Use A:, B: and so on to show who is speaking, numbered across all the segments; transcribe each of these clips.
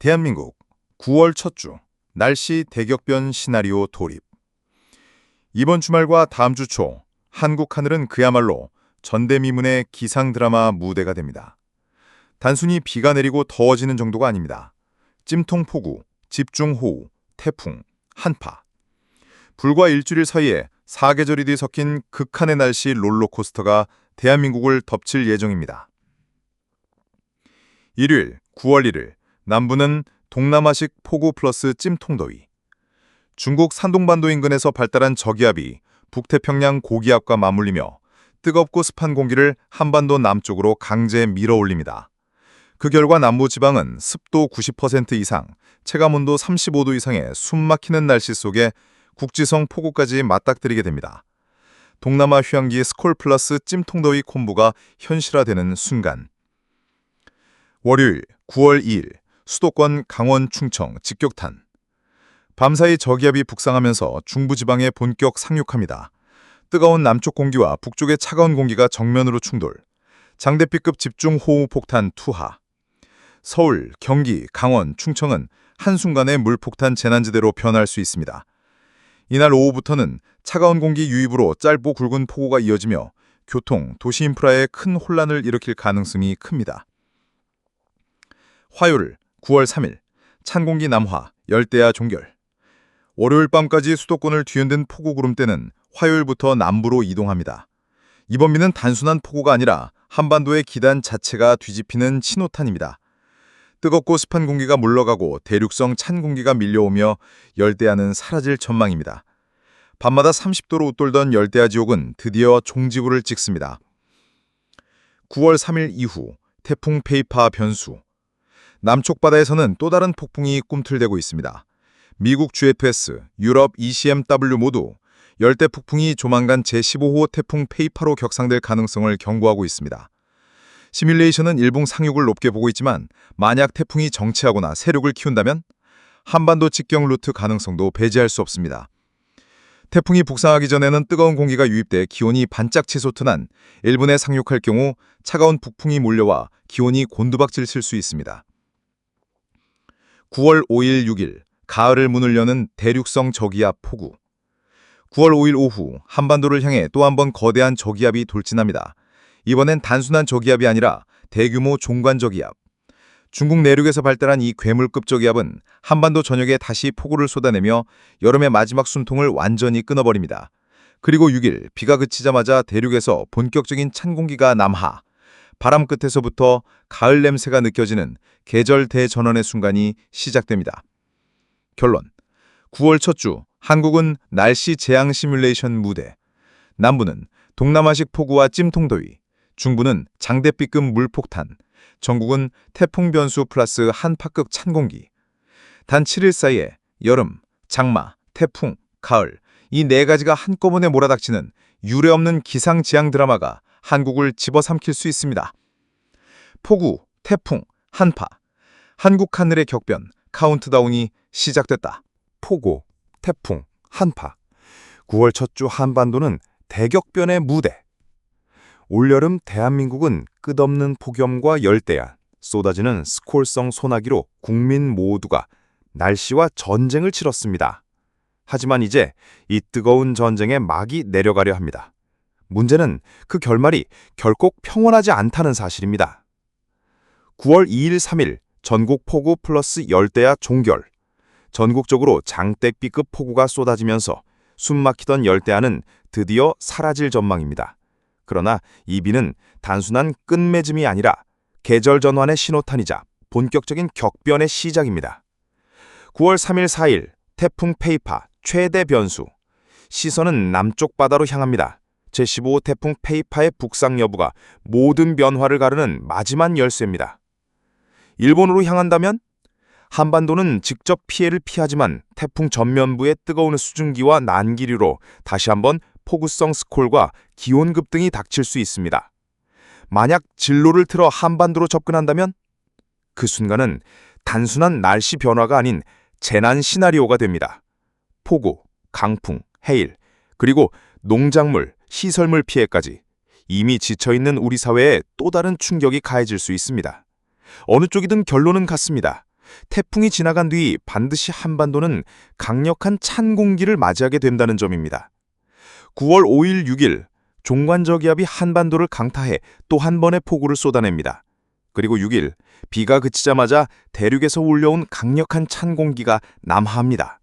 A: 대한민국 9월 첫 주 날씨 대격변 시나리오 돌입. 이번 주말과 다음 주 초 한국 하늘은 그야말로 전대미문의 기상 드라마 무대가 됩니다. 단순히 비가 내리고 더워지는 정도가 아닙니다. 찜통폭우, 집중호우, 태풍, 한파. 불과 일주일 사이에 사계절이 뒤섞인 극한의 날씨 롤러코스터가 대한민국을 덮칠 예정입니다. 일요일 9월 1일 남부는 동남아식 폭우 플러스 찜통더위. 중국 산동반도 인근에서 발달한 저기압이 북태평양 고기압과 맞물리며 뜨겁고 습한 공기를 한반도 남쪽으로 강제 밀어올립니다. 그 결과 남부지방은 습도 90% 이상, 체감온도 35도 이상의 숨막히는 날씨 속에 국지성 폭우까지 맞닥뜨리게 됩니다. 동남아 휴양지 스콜 플러스 찜통더위 콤보가 현실화되는 순간. 월요일 9월 2일 수도권 강원 충청 직격탄. 밤사이 저기압이 북상하면서 중부지방에 본격 상륙합니다. 뜨거운 남쪽 공기와 북쪽의 차가운 공기가 정면으로 충돌. 장대비급 집중호우 폭탄 투하. 서울, 경기, 강원, 충청은 한순간에 물폭탄 재난지대로 변할 수 있습니다. 이날 오후부터는 차가운 공기 유입으로 짧고 굵은 폭우가 이어지며 교통, 도시 인프라에 큰 혼란을 일으킬 가능성이 큽니다. 화요일 9월 3일 찬 공기 남하, 열대야 종결. 월요일 밤까지 수도권을 뒤흔든 폭우 구름대는 화요일부터 남부로 이동합니다. 이번 비는 단순한 폭우가 아니라 한반도의 기단 자체가 뒤집히는 신호탄입니다. 뜨겁고 습한 공기가 물러가고 대륙성 찬 공기가 밀려오며 열대야는 사라질 전망입니다. 밤마다 30도로 웃돌던 열대야 지옥은 드디어 종지부를 찍습니다. 9월 3일 이후 태풍 페이파 변수. 남쪽 바다에서는 또 다른 폭풍이 꿈틀대고 있습니다. 미국 GFS, 유럽 ECMW 모두 열대 폭풍이 조만간 제15호 태풍 페이파로 격상될 가능성을 경고하고 있습니다. 시뮬레이션은 일봉 상륙을 높게 보고 있지만 만약 태풍이 정체하거나 세력을 키운다면 한반도 직경 루트 가능성도 배제할 수 없습니다. 태풍이 북상하기 전에는 뜨거운 공기가 유입돼 기온이 반짝 치솟는 일본에 상륙할 경우 차가운 북풍이 몰려와 기온이 곤두박질 칠 수 있습니다. 9월 5일 6일 가을을 문을 여는 대륙성 저기압 폭우. 9월 5일 오후 한반도를 향해 또 한 번 거대한 저기압이 돌진합니다. 이번엔 단순한 저기압이 아니라 대규모 종관 저기압. 중국 내륙에서 발달한 이 괴물급 저기압은 한반도 전역에 다시 폭우를 쏟아내며 여름의 마지막 숨통을 완전히 끊어버립니다. 그리고 6일 비가 그치자마자 대륙에서 본격적인 찬 공기가 남하. 바람 끝에서부터 가을 냄새가 느껴지는 계절 대전환의 순간이 시작됩니다. 결론. 9월 첫 주 한국은 날씨 재앙 시뮬레이션 무대. 남부는 동남아식 폭우와 찜통더위. 중부는 장대비급 물폭탄. 전국은 태풍 변수 플러스 한파급 찬 공기. 단 7일 사이에 여름, 장마, 태풍, 가을 이 네 가지가 한꺼번에 몰아닥치는 유례없는 기상재앙 드라마가 한국을 집어삼킬 수 있습니다. 폭우, 태풍, 한파. 한국 하늘의 격변, 카운트다운이 시작됐다.
B: 폭우, 태풍, 한파. 9월 첫 주 한반도는 대격변의 무대. 올여름 대한민국은 끝없는 폭염과 열대야, 쏟아지는 스콜성 소나기로 국민 모두가 날씨와 전쟁을 치렀습니다. 하지만 이제 이 뜨거운 전쟁의 막이 내려가려 합니다. 문제는 그 결말이 결코 평온하지 않다는 사실입니다. 9월 2일 3일 전국 폭우 플러스 열대야 종결. 전국적으로 장대비급 폭우가 쏟아지면서 숨막히던 열대야는 드디어 사라질 전망입니다. 그러나 이 비는 단순한 끝맺음이 아니라 계절 전환의 신호탄이자 본격적인 격변의 시작입니다. 9월 3일 4일 태풍 페이파 최대 변수. 시선은 남쪽 바다로 향합니다. 제15호 태풍 페이파의 북상 여부가 모든 변화를 가르는 마지막 열쇠입니다. 일본으로 향한다면 한반도는 직접 피해를 피하지만 태풍 전면부의 뜨거운 수증기와 난기류로 다시 한번 폭우성 스콜과 기온 급등이 닥칠 수 있습니다. 만약 진로를 틀어 한반도로 접근한다면 그 순간은 단순한 날씨 변화가 아닌 재난 시나리오가 됩니다. 폭우, 강풍, 해일, 그리고 농작물, 시설물 피해까지 이미 지쳐있는 우리 사회에 또 다른 충격이 가해질 수 있습니다. 어느 쪽이든 결론은 같습니다. 태풍이 지나간 뒤 반드시 한반도는 강력한 찬 공기를 맞이하게 된다는 점입니다. 9월 5일, 6일 종관저기압이 한반도를 강타해 또 한 번의 폭우를 쏟아냅니다. 그리고 6일 비가 그치자마자 대륙에서 올려온 강력한 찬 공기가 남하합니다.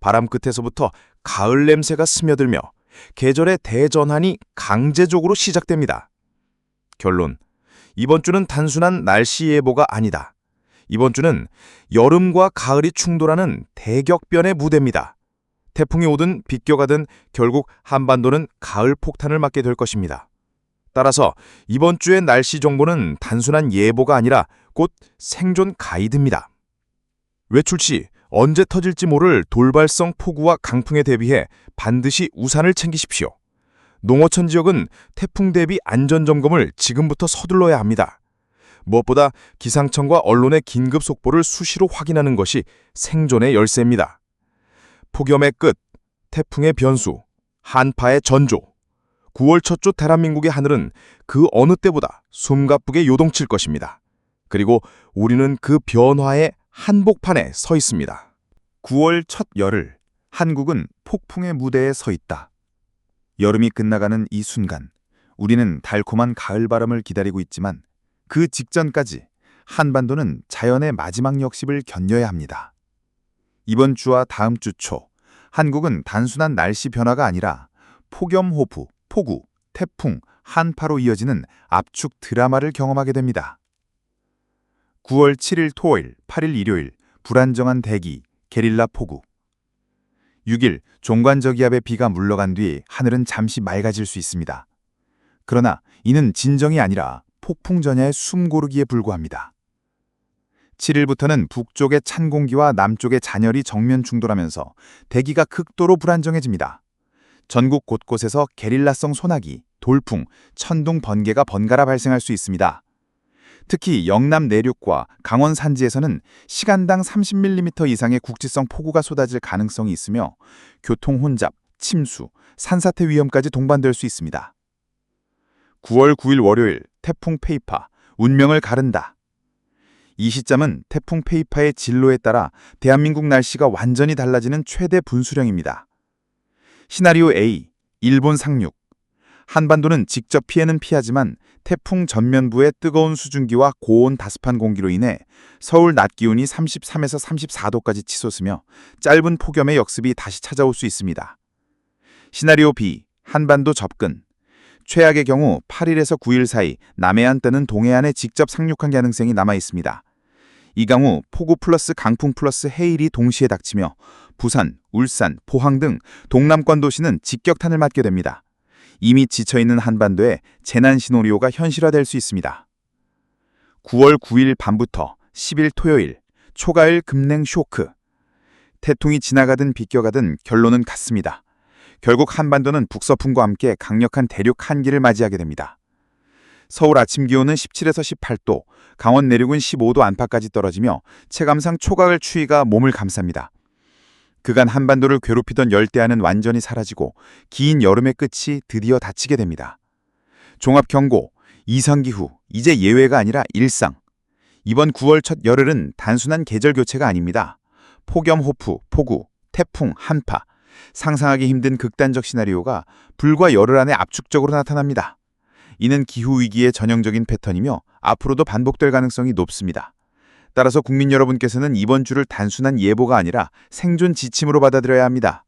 B: 바람 끝에서부터 가을 냄새가 스며들며 계절의 대전환이 강제적으로 시작됩니다. 결론, 이번 주는 단순한 날씨 예보가 아니다. 이번 주는 여름과 가을이 충돌하는 대격변의 무대입니다. 태풍이 오든 비껴가든 결국 한반도는 가을 폭탄을 맞게 될 것입니다. 따라서 이번 주의 날씨 정보는 단순한 예보가 아니라 곧 생존 가이드입니다. 외출 시 언제 터질지 모를 돌발성 폭우와 강풍에 대비해 반드시 우산을 챙기십시오. 농어촌 지역은 태풍 대비 안전점검을 지금부터 서둘러야 합니다. 무엇보다 기상청과 언론의 긴급 속보를 수시로 확인하는 것이 생존의 열쇠입니다. 폭염의 끝, 태풍의 변수, 한파의 전조. 9월 첫 주 대한민국의 하늘은 그 어느 때보다 숨가쁘게 요동칠 것입니다. 그리고 우리는 그 변화의 한복판에 서 있습니다.
C: 9월 첫 열흘, 한국은 폭풍의 무대에 서 있다. 여름이 끝나가는 이 순간, 우리는 달콤한 가을바람을 기다리고 있지만 그 직전까지 한반도는 자연의 마지막 역습을 견뎌야 합니다. 이번 주와 다음 주 초, 한국은 단순한 날씨 변화가 아니라 폭염 호프, 폭우, 태풍, 한파로 이어지는 압축 드라마를 경험하게 됩니다. 9월 7일 토요일, 8일 일요일, 불안정한 대기, 게릴라 폭우. 6일 종관저기압의 비가 물러간 뒤 하늘은 잠시 맑아질 수 있습니다. 그러나 이는 진정이 아니라 폭풍 전야의 숨고르기에 불과합니다. 7일부터는 북쪽의 찬 공기와 남쪽의 잔열이 정면 충돌하면서 대기가 극도로 불안정해집니다. 전국 곳곳에서 게릴라성 소나기, 돌풍, 천둥, 번개가 번갈아 발생할 수 있습니다. 특히 영남 내륙과 강원 산지에서는 시간당 30mm 이상의 국지성 폭우가 쏟아질 가능성이 있으며 교통 혼잡, 침수, 산사태 위험까지 동반될 수 있습니다. 9월 9일 월요일 태풍 페이파, 운명을 가른다. 이 시점은 태풍 페이파의 진로에 따라 대한민국 날씨가 완전히 달라지는 최대 분수령입니다. 시나리오 A, 일본 상륙. 한반도는 직접 피해는 피하지만 태풍 전면부의 뜨거운 수증기와 고온 다습한 공기로 인해 서울 낮 기온이 33에서 34도까지 치솟으며 짧은 폭염의 역습이 다시 찾아올 수 있습니다. 시나리오 B, 한반도 접근. 최악의 경우 8일에서 9일 사이 남해안 또는 동해안에 직접 상륙한 가능성이 남아 있습니다. 이 경우 폭우 플러스 강풍 플러스 해일이 동시에 닥치며 부산, 울산, 포항 등 동남권 도시는 직격탄을 맞게 됩니다. 이미 지쳐있는 한반도에 재난 시나리오가 현실화될 수 있습니다. 9월 9일 밤부터 10일 토요일, 초가을 급냉 쇼크. 태풍이 지나가든 비껴가든 결론은 같습니다. 결국 한반도는 북서풍과 함께 강력한 대륙 한기를 맞이하게 됩니다. 서울 아침 기온은 17에서 18도, 강원 내륙은 15도 안팎까지 떨어지며 체감상 초가을 추위가 몸을 감쌉니다. 그간 한반도를 괴롭히던 열대야는 완전히 사라지고 긴 여름의 끝이 드디어 닫히게 됩니다. 종합경고, 이상기후, 이제 예외가 아니라 일상. 이번 9월 첫 열흘은 단순한 계절 교체가 아닙니다. 폭염 호프, 폭우, 태풍, 한파. 상상하기 힘든 극단적 시나리오가 불과 열흘 안에 압축적으로 나타납니다. 이는 기후위기의 전형적인 패턴이며 앞으로도 반복될 가능성이 높습니다. 따라서 국민 여러분께서는 이번 주를 단순한 예보가 아니라 생존 지침으로 받아들여야 합니다.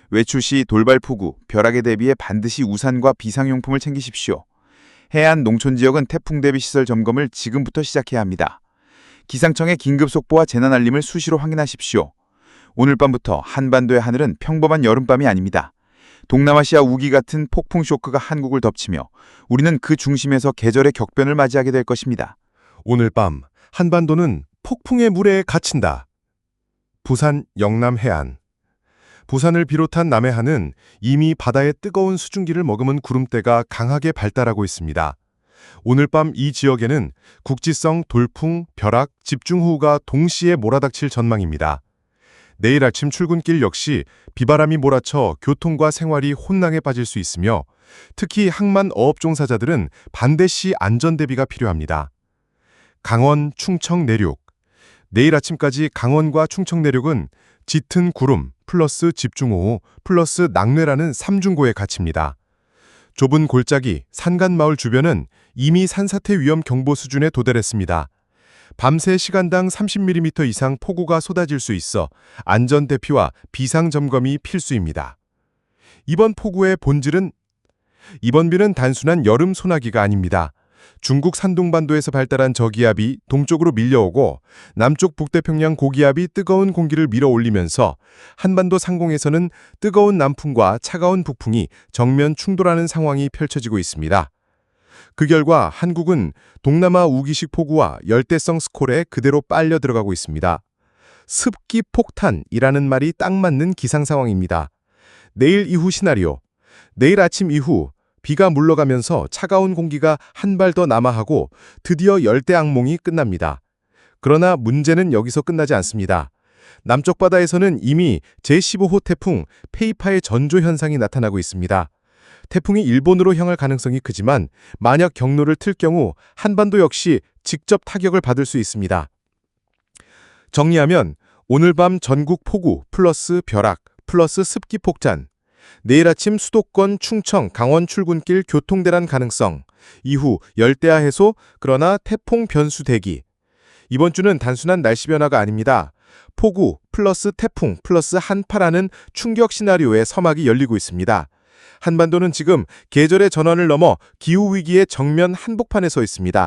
C: 외출 시 돌발 폭우, 벼락에 대비해 반드시 우산과 비상용품을 챙기십시오. 해안 농촌 지역은 태풍 대비 시설 점검을 지금부터 시작해야 합니다. 기상청의 긴급 속보와 재난 알림을 수시로 확인하십시오. 오늘 밤부터 한반도의 하늘은 평범한 여름밤이 아닙니다. 동남아시아 우기 같은 폭풍 쇼크가 한국을 덮치며 우리는 그 중심에서 계절의 격변을 맞이하게 될 것입니다.
D: 오늘 밤 한반도는 폭풍의 물에 갇힌다. 부산 영남 해안. 부산을 비롯한 남해안은 이미 바다의 뜨거운 수증기를 머금은 구름대가 강하게 발달하고 있습니다. 오늘 밤 이 지역에는 국지성 돌풍, 벼락, 집중호우가 동시에 몰아닥칠 전망입니다. 내일 아침 출근길 역시 비바람이 몰아쳐 교통과 생활이 혼란에 빠질 수 있으며 특히 항만 어업 종사자들은 반드시 안전 대비가 필요합니다. 강원, 충청 내륙. 내일 아침까지 강원과 충청 내륙은 짙은 구름 플러스 집중호우 플러스 낙뢰라는 삼중고에 갇힙니다. 좁은 골짜기, 산간마을 주변은 이미 산사태 위험 경보 수준에 도달했습니다. 밤새 시간당 30mm 이상 폭우가 쏟아질 수 있어 안전 대피와 비상 점검이 필수입니다. 이번 폭우의 본질은 이번 비는 단순한 여름 소나기가 아닙니다. 중국 산둥반도에서 발달한 저기압이 동쪽으로 밀려오고 남쪽 북태평양 고기압이 뜨거운 공기를 밀어올리면서 한반도 상공에서는 뜨거운 남풍과 차가운 북풍이 정면 충돌하는 상황이 펼쳐지고 있습니다. 그 결과 한국은 동남아 우기식 폭우와 열대성 스콜에 그대로 빨려 들어가고 있습니다. 습기 폭탄이라는 말이 딱 맞는 기상 상황입니다. 내일 이후 시나리오. 내일 아침 이후 비가 물러가면서 차가운 공기가 한 발 더 남하하고 드디어 열대 악몽이 끝납니다. 그러나 문제는 여기서 끝나지 않습니다. 남쪽 바다에서는 이미 제15호 태풍 페이파의 전조 현상이 나타나고 있습니다. 태풍이 일본으로 향할 가능성이 크지만 만약 경로를 틀 경우 한반도 역시 직접 타격을 받을 수 있습니다. 정리하면 오늘 밤 전국 폭우 플러스 벼락 플러스 습기 폭탄, 내일 아침 수도권, 충청, 강원 출근길 교통대란 가능성, 이후 열대야 해소, 그러나 태풍 변수 대기. 이번 주는 단순한 날씨 변화가 아닙니다. 폭우 플러스 태풍 플러스 한파라는 충격 시나리오의 서막이 열리고 있습니다. 한반도는 지금 계절의 전환을 넘어 기후위기의 정면 한복판에 서 있습니다.